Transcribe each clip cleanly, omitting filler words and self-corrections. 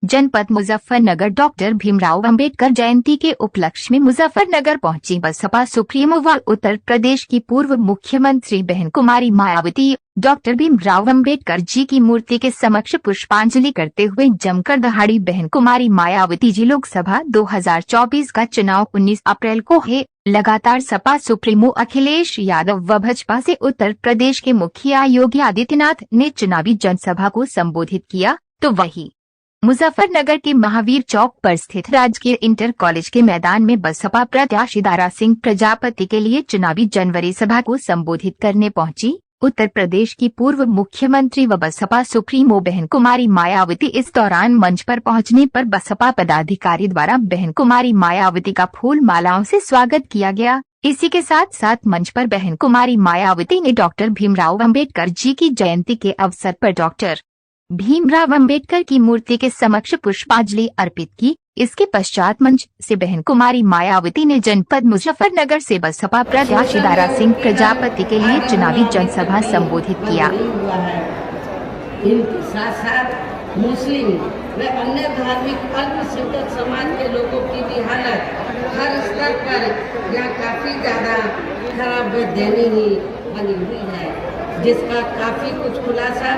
जनपद मुजफ्फरनगर डॉक्टर भीमराव अंबेडकर जयंती के उपलक्ष्य में मुजफ्फरनगर पहुंची बसपा सुप्रीमो व उत्तर प्रदेश की पूर्व मुख्यमंत्री बहन कुमारी मायावती डॉक्टर भीमराव अंबेडकर जी की मूर्ति के समक्ष पुष्पांजलि करते हुए जमकर दहाड़ी। बहन कुमारी मायावती जी लोकसभा 2024 का चुनाव 19 अप्रैल को है। लगातार सपा सुप्रीमो अखिलेश यादव व भाजपा से उत्तर प्रदेश के मुखिया योगी आदित्यनाथ ने चुनावी जनसभा को संबोधित किया, तो वही मुजफ्फरनगर के महावीर चौक पर स्थित राजकीय इंटर कॉलेज के मैदान में बसपा प्रत्याशी दारा सिंह प्रजापति के लिए चुनावी जनवरी सभा को संबोधित करने पहुंची। उत्तर प्रदेश की पूर्व मुख्यमंत्री व बसपा सुप्रीमो बहन कुमारी मायावती इस दौरान मंच पर पहुंचने पर बसपा पदाधिकारी द्वारा बहन कुमारी मायावती का फूल मालाओं से स्वागत किया गया। इसी के साथ साथ मंच पर बहन कुमारी मायावती ने डॉक्टर भीमराव अंबेडकर जी की जयंती के अवसर पर डॉक्टर भीमराव अंबेडकर की मूर्ति के समक्ष पुष्पांजलि अर्पित की। इसके पश्चात मंच से बहन कुमारी मायावती ने जनपद मुजफ्फरनगर से बसपा प्रत्याशी दारा सिंह प्रजापति के लिए चुनावी जनसभा संबोधित किया। इनके साथ साथ मुस्लिम व अन्य धार्मिक अल्पसंख्यक समाज के लोगों की भी हालत हर स्तर पर यहाँ काफी ज्यादा खराब व दयनीय बनी हुई है, जिसका काफी कुछ खुलासा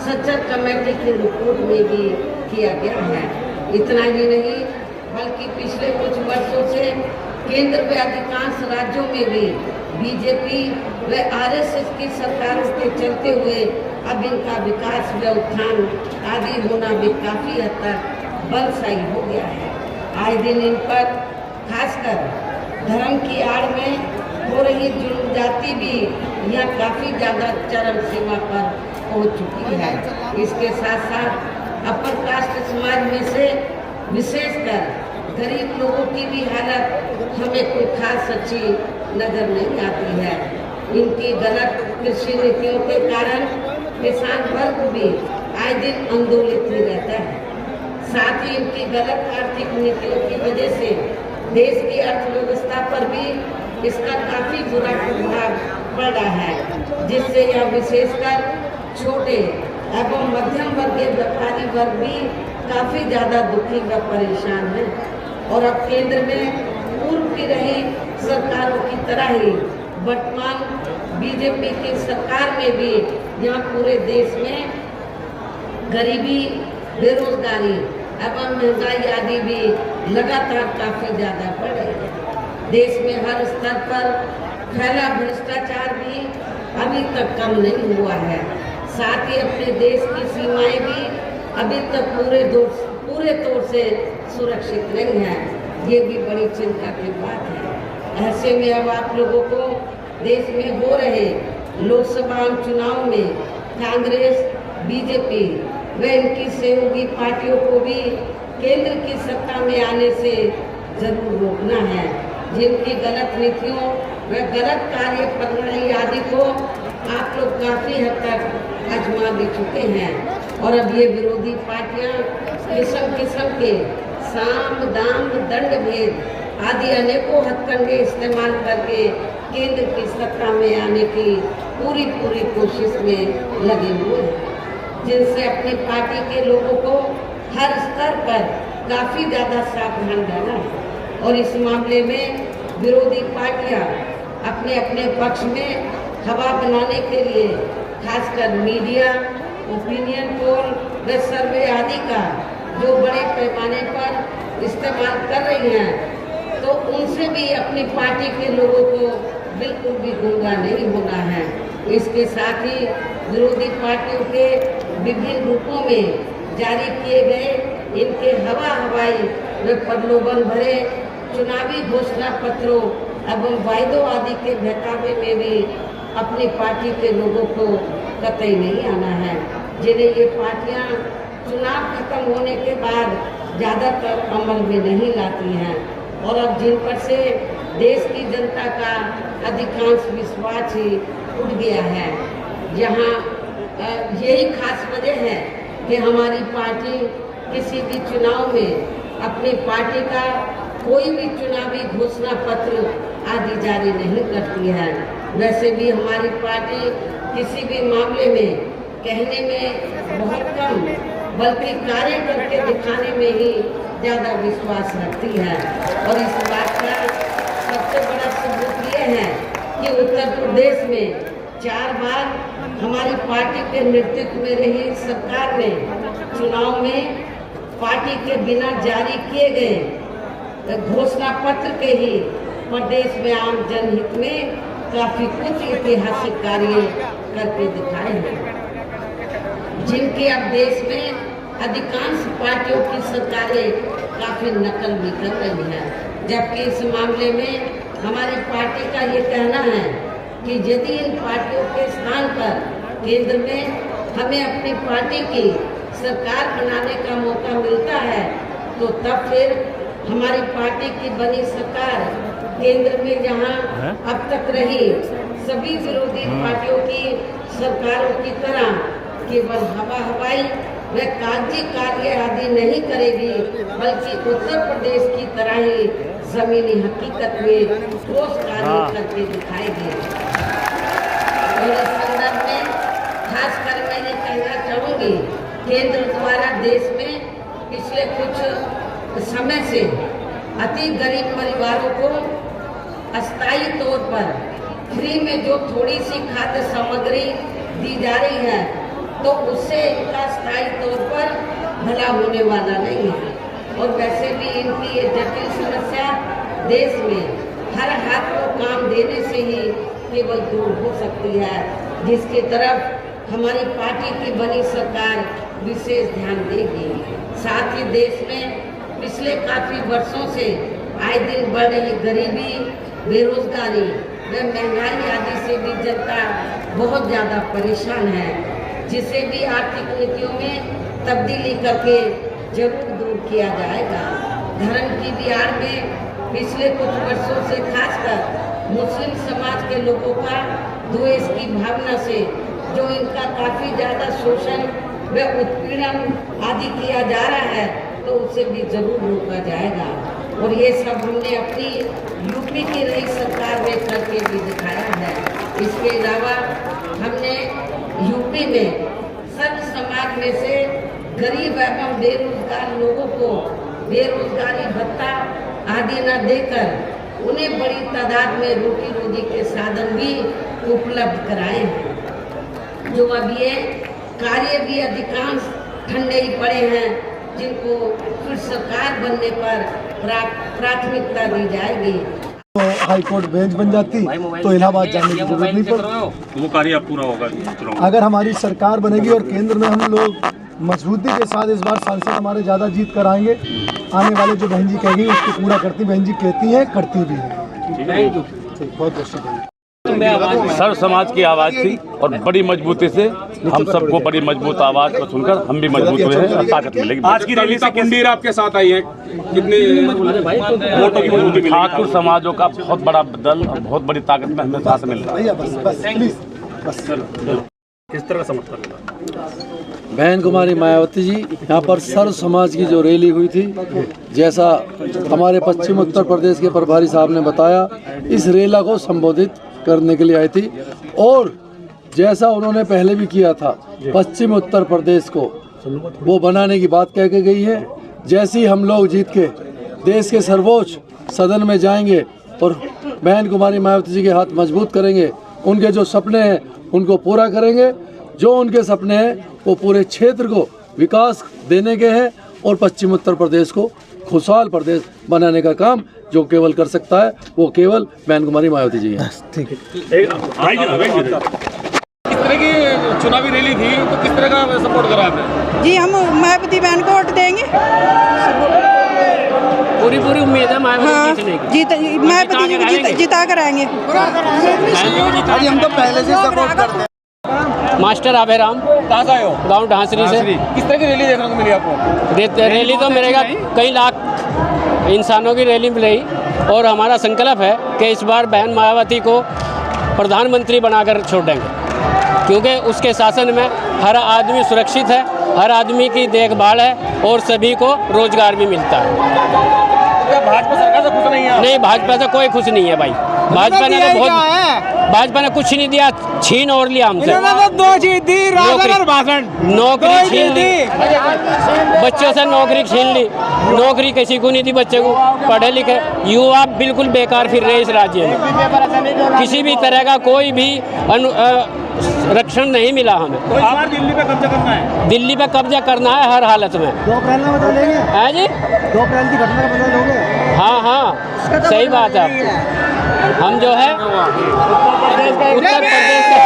सच्चर कमेटी की रिपोर्ट में भी किया गया है। इतना ही नहीं बल्कि पिछले कुछ वर्षों से केंद्र में अधिकांश राज्यों में भी बीजेपी व आरएसएस की सरकारों के चलते हुए अब इनका विकास व उत्थान आदि होना भी काफी हद तक बलशाही हो गया है। आए दिन इन पर खासकर धर्म की आड़ में हो रही जुल्म जाति भी यह काफी ज्यादा चरम सीमा पर पहुंच चुकी है। इसके साथ साथ अपर कास्ट समाज में से विशेषकर गरीब लोगों की भी हालत हमें कोई खास अच्छी नजर नहीं आती है। इनकी गलत कृषि नीतियों के कारण किसान वर्ग भी आए दिन आंदोलित ही रहता है। साथ ही इनकी गलत आर्थिक नीतियों की वजह से देश की अर्थव्यवस्था पर भी इसका काफी बुरा प्रभाव पड़ रहा है, जिससे यह विशेषकर छोटे एवं मध्यम वर्गीय व्यापारी वर्ग भी काफी ज्यादा दुखी व परेशान है। और अब केंद्र में पूर्व की रही सरकारों की तरह ही वर्तमान बीजेपी की सरकार में भी यहाँ पूरे देश में गरीबी, बेरोजगारी एवं महंगाई आदि भी लगातार काफी ज्यादा बढ़ रही है। देश में हर स्तर पर फैला भ्रष्टाचार भी अभी तक कम नहीं हुआ है। साथ ही अपने देश की सीमाएं भी अभी तक पूरे तौर से सुरक्षित नहीं है। ये भी बड़ी चिंता की बात है। ऐसे में अब आप लोगों को देश में हो रहे लोकसभा चुनाव में कांग्रेस, बीजेपी व इनकी सहयोगी पार्टियों को भी केंद्र की सत्ता में आने से जरूर रोकना है। जिनकी गलत नीतियों व गलत कार्य प्रणाली आदि को आप लोग काफी हद तक आजमा भी चुके हैं। और अब ये विरोधी पार्टियां किस्म किस्म के साम, दाम, दंड भेद आदि अनेकों हथकंडे इस्तेमाल करके केंद्र की सत्ता में आने की पूरी कोशिश में लगे हुए हैं, जिनसे अपनी पार्टी के लोगों को हर स्तर पर काफी ज्यादा सावधान रहना है। और इस मामले में विरोधी पार्टियां अपने अपने पक्ष में हवा बनाने के लिए खासकर मीडिया, ओपिनियन पोल व सर्वे आदि का जो बड़े पैमाने पर इस्तेमाल कर रही हैं, तो उनसे भी अपनी पार्टी के लोगों को बिल्कुल भी गुमराह नहीं होना है। इसके साथ ही विरोधी पार्टियों के विभिन्न रूपों में जारी किए गए इनके हवाई व प्रलोभन भरे चुनावी घोषणा पत्रों एवं वायदों आदि के बहकावे में भी अपनी पार्टी के लोगों को कतई नहीं आना है, जिन्हें ये पार्टियां चुनाव खत्म होने के बाद ज़्यादातर अमल में नहीं लाती हैं। और अब जिन पर से देश की जनता का अधिकांश विश्वास ही उठ गया है, जहां यही खास वजह है कि हमारी पार्टी किसी भी चुनाव में अपनी पार्टी का कोई भी चुनावी घोषणा पत्र आदि जारी नहीं करती है। वैसे भी हमारी पार्टी किसी भी मामले में कहने में बहुत कम बल्कि कार्य करके दिखाने में ही ज़्यादा विश्वास रखती है। और इस बात का सबसे बड़ा सबूत ये है कि उत्तर प्रदेश में 4 बार हमारी पार्टी के नेतृत्व में रही सरकार ने चुनाव में पार्टी के बिना जारी किए गए घोषणा पत्र के ही प्रदेश में आम जनहित में काफी कुछ ऐतिहासिक कार्य करके दिखाए हैं, जिनके अब देश में अधिकांश पार्टियों की सरकारें काफी नकल भी कर रही हैं। जबकि इस मामले में हमारी पार्टी का ये कहना है कि यदि इन पार्टियों के स्थान पर केंद्र में हमें अपनी पार्टी की सरकार बनाने का मौका मिलता है तो तब फिर हमारी पार्टी की बनी सरकार केंद्र में जहां अब तक रही सभी विरोधी पार्टियों की सरकारों की तरह केवल हवाई व कागजी कार्य आदि नहीं करेगी, बल्कि उत्तर प्रदेश की तरह ही जमीनी हकीकत में ठोस कार्य करके दिखाएगी। और इस संदर्भ में खासकर मैं ये कहना चाहूँगी, केंद्र द्वारा देश में पिछले कुछ समय से अति गरीब परिवारों को अस्थायी तौर पर फ्री में जो थोड़ी सी खाद्य सामग्री दी जा रही है तो उससे इनका स्थायी तौर पर भला होने वाला नहीं है। और वैसे भी इनकी ये जटिल समस्या देश में हर हाथ को काम देने से ही केवल दूर हो सकती है, जिसकी तरफ हमारी पार्टी की बनी सरकार विशेष ध्यान देगी। साथ ही देश में पिछले काफी वर्षों से आए दिन बढ़ रही गरीबी, बेरोजगारी व महंगाई आदि से भी जनता बहुत ज़्यादा परेशान है, जिसे भी आर्थिक नीतियों में तब्दीली करके जरूर दूर किया जाएगा। धर्म की भी आड़ में पिछले कुछ वर्षों से खासकर मुस्लिम समाज के लोगों का द्वेष की भावना से जो इनका काफी ज़्यादा शोषण व उत्पीड़न आदि किया जा रहा है तो उसे भी जरूर रोका जाएगा। और ये सब हमने अपनी यूपी की रही सरकार में करके भी दिखाया है। इसके अलावा हमने यूपी में सर्व समाज में से गरीब एवं बेरोजगार लोगों को बेरोजगारी भत्ता आदि न देकर उन्हें बड़ी तादाद में रोटी रोजी के साधन भी उपलब्ध कराए हैं। जो अब ये कार्य भी अधिकांश ठंडे ही पड़े हैं, जिनको फिर सरकार बनने पर प्राथमिकता दी जाएगी। तो हाई कोर्ट बेंच बन जाती तो इलाहाबाद जाने की जरूरत नहीं पड़ती। वो कार्य अब पूरा होगा। अगर हमारी सरकार बनेगी और केंद्र में हम लोग मजबूती के साथ इस बार सांसद हमारे ज़्यादा जीत कर आएंगे, आने वाले जो बहन जी कहेगी उसको पूरा करती, बहन जी कहती हैं करती भी है। बहुत बहुत शुक्रिया। सर्व समाज की आवाज़ थी और बड़ी मजबूती से हम सबको बड़ी मजबूत आवाज़ को सुनकर हम भी मजबूत हुए हैं और ताकत मिलेगी। आज की रैली से कुंडीर आपके साथ आई है, कितने वोटों की मजबूती मिली? ठाकुर समाजों का बहुत बड़ा दल और बहुत बड़ी ताकत में हमें साथ मिल रहा है। बस प्लीज बस। किस तरह समर्थन मिला? बहन कुमारी मायावती जी यहाँ पर सर्व समाज की जो रैली हुई थी, जैसा हमारे पश्चिम उत्तर प्रदेश के प्रभारी साहब ने बताया, इस रैली को संबोधित करने के लिए आई थी। और जैसा उन्होंने पहले भी किया था, पश्चिम उत्तर प्रदेश को वो बनाने की बात कह के गई है। जैसे ही हम लोग जीत के देश के सर्वोच्च सदन में जाएंगे और बहन कुमारी मायावती जी के हाथ मजबूत करेंगे, उनके जो सपने हैं उनको पूरा करेंगे। जो उनके सपने हैं वो पूरे क्षेत्र को विकास देने के हैं और पश्चिम उत्तर प्रदेश को खुशहाल प्रदेश बनाने का काम जो केवल कर सकता है वो केवल बहन कुमारी मायावती जी हैं। ठीक है। किस तरह की चुनावी रैली थी, तो किस तरह का सपोर्ट करा आपने? जी, हम मायावती बहन को वोट देंगे। पूरी उम्मीद है मायावती जीतने की। मायावती जी को जिता कर आएंगे। हम तो पहले से सपोर्ट करते हैं। मास्टर आभेराम, कहाँ से आए हो? गाँव ढांसरी से। किस तरह की रैली देखने को मिली आपको? रैली तो मेरे कई लाख इंसानों की रैली मिली और हमारा संकल्प है कि इस बार बहन मायावती को प्रधानमंत्री बनाकर छोड़ेंगे, क्योंकि उसके शासन में हर आदमी सुरक्षित है, हर आदमी की देखभाल है और सभी को रोजगार भी मिलता है। क्या भाजपा सरकार से खुश नहीं है? नहीं, भाजपा से कोई खुश नहीं है भाई। भाजपा ने तो भाजपा ने कुछ नहीं दिया, छीन और लिया हमसे। दो चीज दी, राशन और भाषण। नौकरी छीन ली, बच्चों से नौकरी छीन ली, नौकरी किसी को नहीं दी, बच्चे को पढ़े लिखे युवा बिल्कुल बेकार फिर रहे इस राज्य में। किसी भी तरह का कोई भी रक्षण नहीं मिला हमें। तो इस बार दिल्ली पे कब्जा करना है, दिल्ली पे कब्जा करना है हर हालत में। 2 अप्रैल में बदल लेंगे, है जी, 2 अप्रैल की घटना का बदल लोगे। हाँ हाँ सही बात है। हम जो है उत्तर प्रदेश का